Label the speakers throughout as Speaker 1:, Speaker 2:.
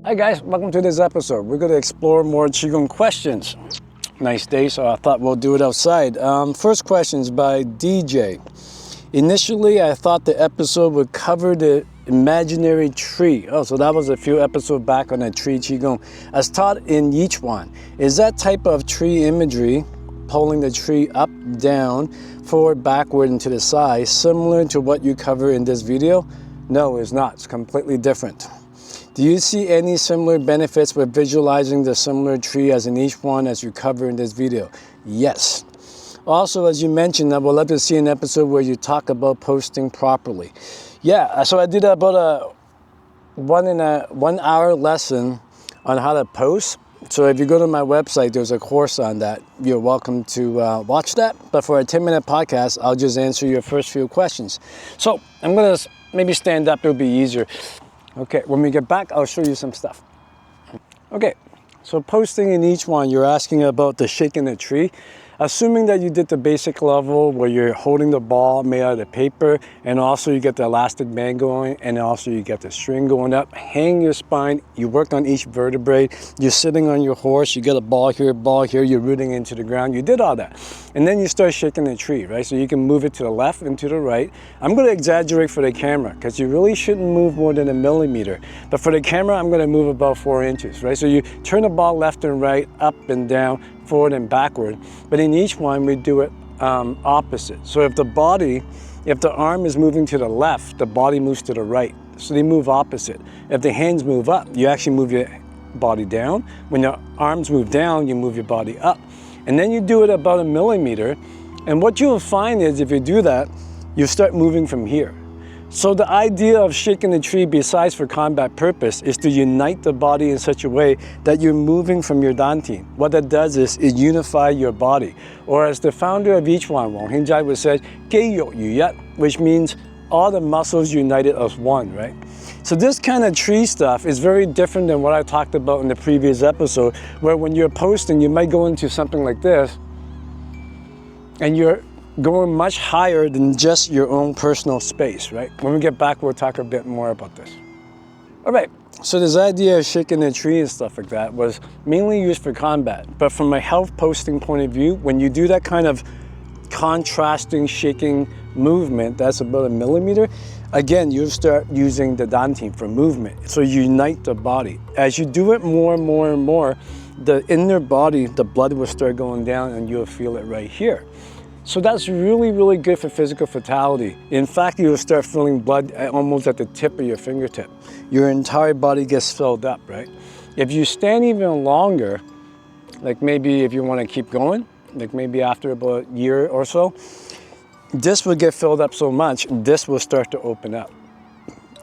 Speaker 1: Hi guys, welcome to this episode. We're going to explore more Qigong questions. Nice day, so I thought we'll do it outside. First question is by DJ. Initially, I thought the episode would cover the imaginary tree. Oh, so that was a few episodes back on the tree Qigong. As taught in each one. Is that type of tree imagery, pulling the tree up, down, forward, backward, and to the side, similar to what you cover in this video? No, it's not. It's completely different. Do you see any similar benefits with visualizing the similar tree as in each one as you cover in this video? Yes. Also, as you mentioned, I would love to see an episode where you talk about posting properly. Yeah, so I did about a 1 hour lesson on how to post. So if you go to my website, there's a course on that. You're welcome to watch that. But for a 10-minute podcast, I'll just answer your first few questions. So I'm going to maybe stand up, it'll be easier. Okay, when we get back, I'll show you some stuff. Okay, so posting in each one, you're asking about the shaking the tree. Assuming that you did the basic level where you're holding the ball made out of paper, and also you get the elastic band going, and also you get the string going up, hang your spine, you work on each vertebrae, you're sitting on your horse, you get a ball here, you're rooting into the ground, you did all that. And then you start shaking the tree, right? So you can move it to the left and to the right. I'm gonna exaggerate for the camera, because you really shouldn't move more than 1 millimeter. But for the camera, I'm gonna move about 4 inches, right? So you turn the ball left and right, up and down, forward and backward, but in each one we do it opposite. So if the arm is moving to the left, the body moves to the right. So they move opposite. If the hands move up, you actually move your body down. When the arms move down, you move your body up. And then you do it about 1 millimeter. And what you'll find is if you do that, you start moving from here. So the idea of shaking the tree, besides for combat purpose, is to unite the body in such a way that you're moving from your dantian. What that does is it unify your body. Or as the founder of each one, Wang Hingjai would say, 肌肉如一, which means all the muscles united as one, right? So this kind of tree stuff is very different than what I talked about in the previous episode, where when you're posting, you might go into something like this, and you're going much higher than just your own personal space, right? When we get back, we'll talk a bit more about this. All right, so this idea of shaking the tree and stuff like that was mainly used for combat. But from a health posting point of view, when you do that kind of contrasting shaking movement, that's about 1 millimeter, again, you start using the dantian for movement. So you unite the body. As you do it more and more and more, the inner body, the blood will start going down and you'll feel it right here. So that's really, really good for physical vitality. In fact, you'll start feeling blood almost at the tip of your fingertip. Your entire body gets filled up, right? If you stand even longer, like maybe if you want to keep going, like maybe after about a year or so, this will get filled up so much, this will start to open up.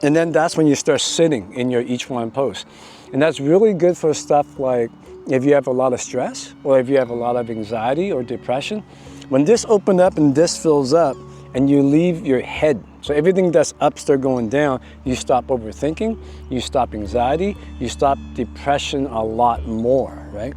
Speaker 1: And then that's when you start sitting in your each one pose. And that's really good for stuff like if you have a lot of stress, or if you have a lot of anxiety or depression. When this opens up and this fills up, and you leave your head, so everything that's up start going down, you stop overthinking, you stop anxiety, you stop depression a lot more, right?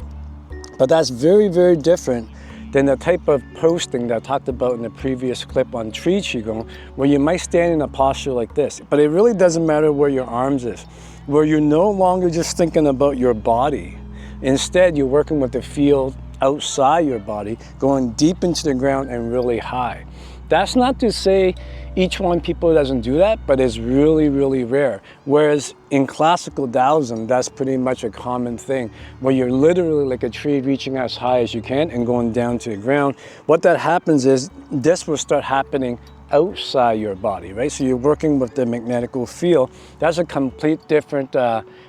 Speaker 1: But that's very, very different than the type of posting that I talked about in the previous clip on tree Qigong, where you might stand in a posture like this. But it really doesn't matter where your arms is, where you're no longer just thinking about your body. Instead, you're working with the field outside your body, going deep into the ground and really high. That's not to say each one people doesn't do that, but it's really, really rare. Whereas in classical Taoism, that's pretty much a common thing, where you're literally like a tree reaching as high as you can and going down to the ground. What that happens is this will start happening outside your body, right? So you're working with the magnetical field. That's a complete different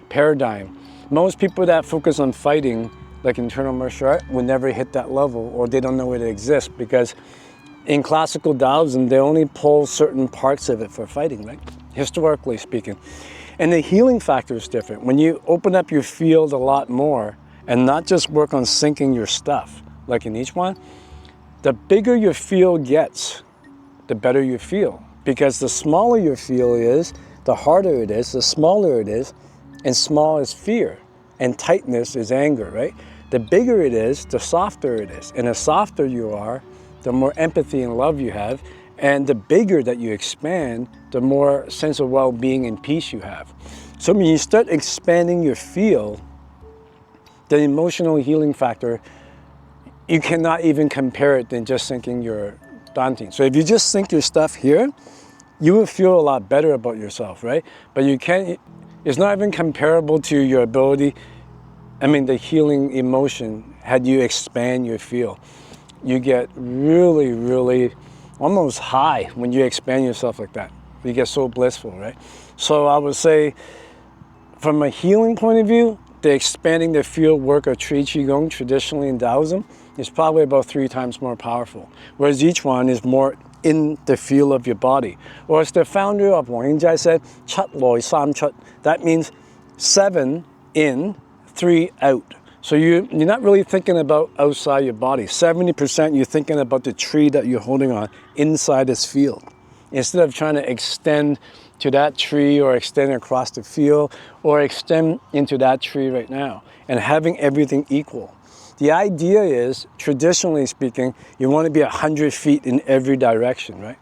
Speaker 1: paradigm. Most people that focus on fighting, like internal martial art, will never hit that level, or they don't know it exists, because in classical Taoism, they only pull certain parts of it for fighting, right? Historically speaking. And the healing factor is different. When you open up your field a lot more, and not just work on syncing your stuff, like in each one, the bigger your field gets, the better you feel. Because the smaller your field is, the harder it is, the smaller it is, and small is fear, and tightness is anger, right? The bigger it is, the softer it is. And the softer you are, the more empathy and love you have. And the bigger that you expand, the more sense of well-being and peace you have. So when you start expanding your field, the emotional healing factor, you cannot even compare it than just syncing your Dantian. So if you just sync your stuff here, you will feel a lot better about yourself, right? But you can't, it's not even comparable to your ability, the healing emotion, had you expand your field. You get really, really almost high when you expand yourself like that. You get so blissful, right? So I would say, from a healing point of view, the expanding the field work of Qi Gong traditionally in Taoism is probably about 3 times more powerful, whereas each one is more in the field of your body. Or as the founder of Wang Yinjai said, 七來三出. That means 7 in, 3 out. So you're not really thinking about outside your body. 70% you're thinking about the tree that you're holding on inside this field. Instead of trying to extend to that tree or extend across the field or extend into that tree right now and having everything equal. The idea is, traditionally speaking, you want to be 100 feet in every direction, right?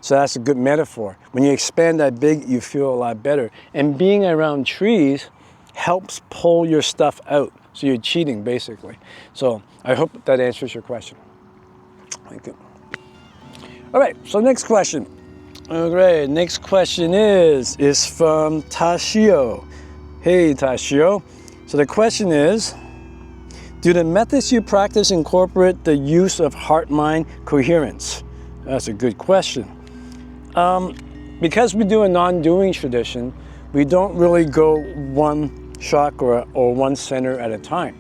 Speaker 1: So that's a good metaphor. When you expand that big, you feel a lot better. And being around trees helps pull your stuff out. So you're cheating, basically. So I hope that answers your question. Thank you. All right, so next question. Okay, next question is from Tashio. Hey, Tashio. So the question is, do the methods you practice incorporate the use of heart-mind coherence? That's a good question. Because we do a non-doing tradition, we don't really go one chakra or one center at a time.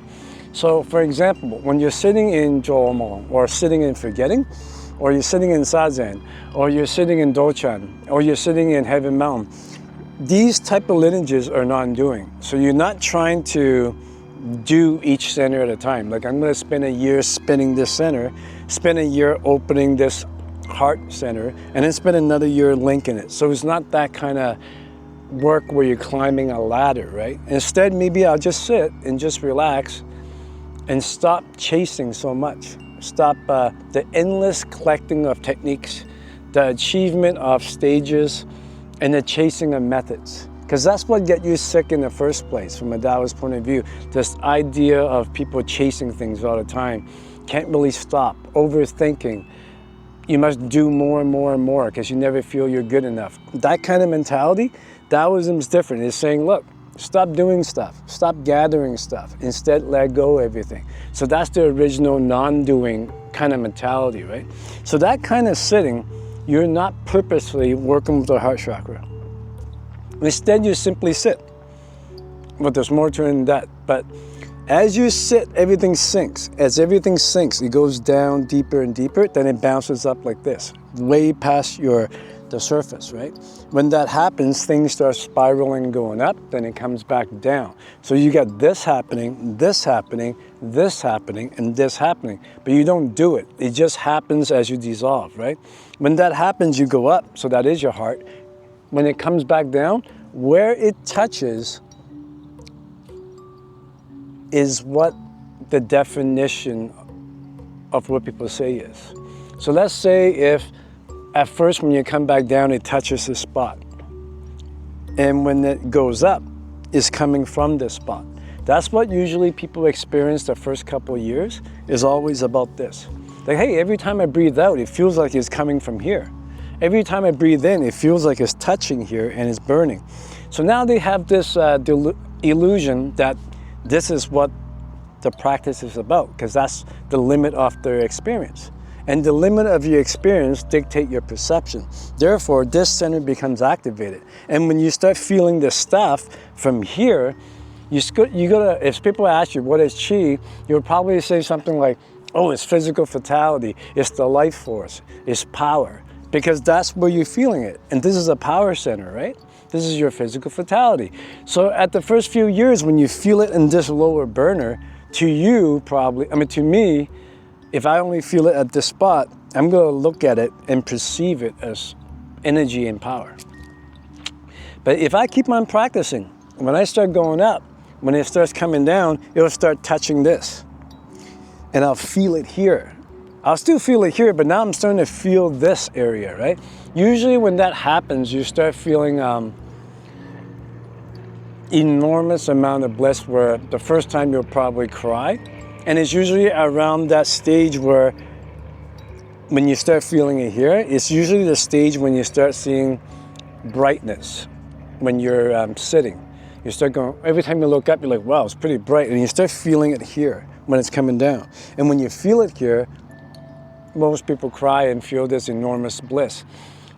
Speaker 1: So for example, when you're sitting in Zhuomong, or sitting in forgetting, or you're sitting in Zazen, or you're sitting in Dochan, or you're sitting in Heaven Mountain, these type of lineages are non-doing. So you're not trying to do each center at a time. Like, I'm going to spend a year spinning this center, spend a year opening this heart center, and then spend another year linking it. So it's not that kind of work where you're climbing a ladder, right? Instead, maybe I'll just sit and just relax and stop chasing so much. Stop the endless collecting of techniques, the achievement of stages, and the chasing of methods. Because that's what gets you sick in the first place from a Taoist point of view. This idea of people chasing things all the time. Can't really stop, overthinking. You must do more and more and more because you never feel you're good enough. That kind of mentality, Taoism is different. It's saying, look, stop doing stuff, stop gathering stuff, instead let go of everything. So that's the original non-doing kind of mentality, right? So that kind of sitting, you're not purposely working with the heart chakra. Instead, you simply sit. But there's more to it than that. But as you sit, everything sinks. As everything sinks, it goes down deeper and deeper, then it bounces up like this, way past the surface, right? When that happens, things start spiraling, going up, then it comes back down. So you got this happening, this happening, this happening, and this happening, but you don't do it. It just happens as you dissolve, right? When that happens, you go up, so that is your heart. When it comes back down, where it touches is what the definition of what people say is. So let's say if at first when you come back down, it touches this spot. And when it goes up, it's coming from this spot. That's what usually people experience the first couple of years, is always about this. Like, hey, every time I breathe out, it feels like it's coming from here. Every time I breathe in, it feels like it's touching here and it's burning. So now they have this illusion that this is what the practice is about, because that's the limit of their experience. And the limit of your experience dictate your perception. Therefore, this center becomes activated. And when you start feeling this stuff from here, you gotta, if people ask you, what is Qi? You'll probably say something like, oh, it's physical vitality, it's the life force, it's power. Because that's where you're feeling it. And this is a power center, right? This is your physical vitality. So at the first few years, when you feel it in this lower burner, to you probably, to me, if I only feel it at this spot, I'm gonna look at it and perceive it as energy and power. But if I keep on practicing, when I start going up, when it starts coming down, it'll start touching this. And I'll feel it here. I'll still feel it here, but now I'm starting to feel this area, right? Usually when that happens, you start feeling enormous amount of bliss where the first time you'll probably cry. And it's usually around that stage where when you start feeling it here, it's usually the stage when you start seeing brightness when you're sitting. You start going, every time you look up, you're like, wow, it's pretty bright. And you start feeling it here when it's coming down. And when you feel it here, most people cry and feel this enormous bliss,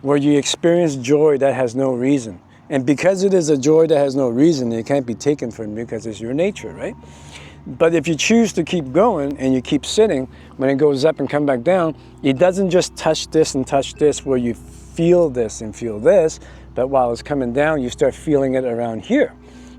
Speaker 1: where you experience joy that has no reason. And because it is a joy that has no reason, it can't be taken from you because it's your nature, right? But if you choose to keep going and you keep sitting, when it goes up and come back down, it doesn't just touch this and touch this where you feel this and feel this, but while it's coming down, you start feeling it around here.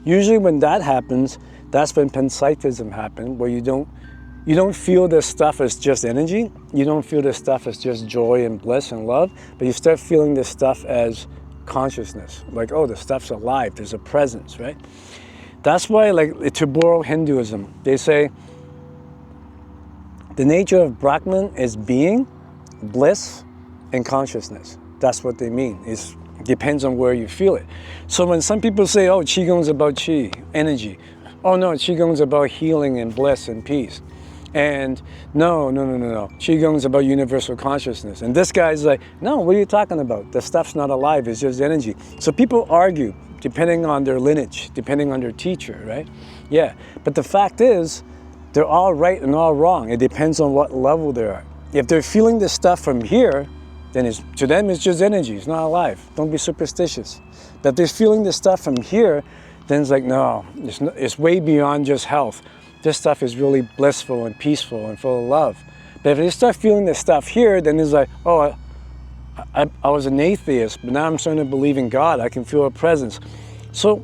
Speaker 1: Usually when that happens, that's when panpsychism happens, where you don't feel this stuff as just energy. You don't feel this stuff as just joy and bliss and love, but you start feeling this stuff as consciousness. Like, oh, the stuff's alive, there's a presence, right? That's why, like, to borrow Hinduism, they say the nature of Brahman is being, bliss, and consciousness. That's what they mean. It depends on where you feel it. So when some people say, oh, Qigong's about Qi, energy. Oh no, Qigong's about healing and bliss and peace. And no. Qigong's about universal consciousness. And this guy's like, no, what are you talking about? The stuff's not alive, it's just energy. So people argue, depending on their lineage, depending on their teacher, right? Yeah, but the fact is, they're all right and all wrong. It depends on what level they are. If they're feeling this stuff from here, then to them it's just energy, it's not alive. Don't be superstitious. But if they're feeling this stuff from here, then it's like, no, it's way beyond just health. This stuff is really blissful and peaceful and full of love. But if they start feeling this stuff here, then it's like, oh, I was an atheist, but now I'm starting to believe in God. I can feel a presence. So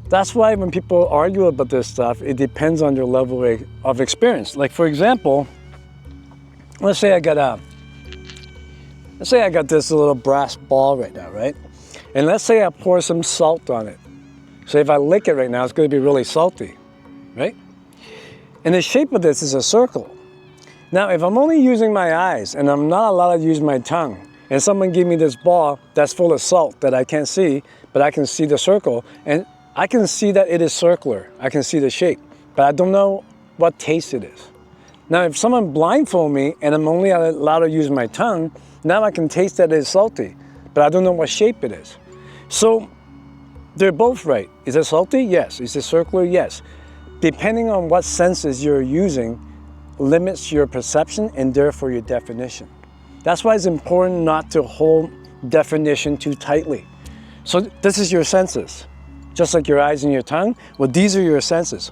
Speaker 1: that's why when people argue about this stuff, it depends on their level of experience. Like, for example, let's say I got this little brass ball right now, right? And let's say I pour some salt on it. So if I lick it right now, it's going to be really salty, right? And the shape of this is a circle. Now, if I'm only using my eyes and I'm not allowed to use my tongue, and someone give me this ball that's full of salt that I can't see, but I can see the circle, and I can see that it is circular. I can see the shape, but I don't know what taste it is. Now, if someone blindfold me and I'm only allowed to use my tongue, now I can taste that it is salty, but I don't know what shape it is. So they're both right. Is it salty? Yes. Is it circular? Yes. Depending on what senses you're using limits your perception and therefore your definition. That's why it's important not to hold definition too tightly. So this is your senses. Just like your eyes and your tongue, well, these are your senses.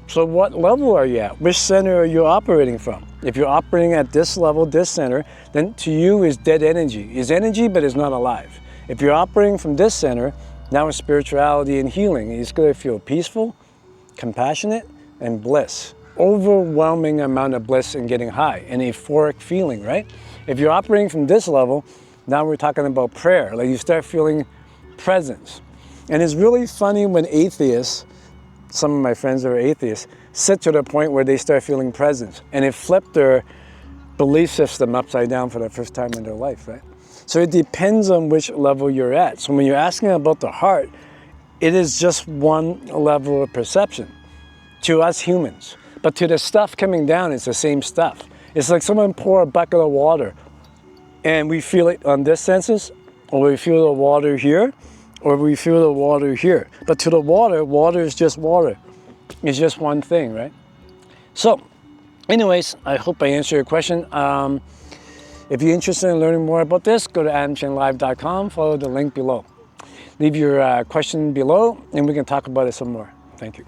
Speaker 1: So what level are you at? Which center are you operating from? If you're operating at this level, this center, then to you is dead energy. It's energy, but it's not alive. If you're operating from this center, now it's spirituality and healing. It's going to feel peaceful, compassionate, and bliss. Overwhelming amount of bliss and getting high, an euphoric feeling, right? If you're operating from this level, now we're talking about prayer. Like, you start feeling presence. And it's really funny when atheists, some of my friends that are atheists, sit to the point where they start feeling presence, and it flipped their belief system upside down for the first time in their life, right? So it depends on which level you're at. So when you're asking about the heart, it is just one level of perception to us humans. But to the stuff coming down, it's the same stuff. It's like someone pour a bucket of water and we feel it on this senses, or we feel the water here, or we feel the water here. But to the water is just water. It's just one thing, right? So anyways, I hope I answered your question. If you're interested in learning more about this, go to adamchenlive.com, follow the link below. Leave your question below and we can talk about it some more. Thank you.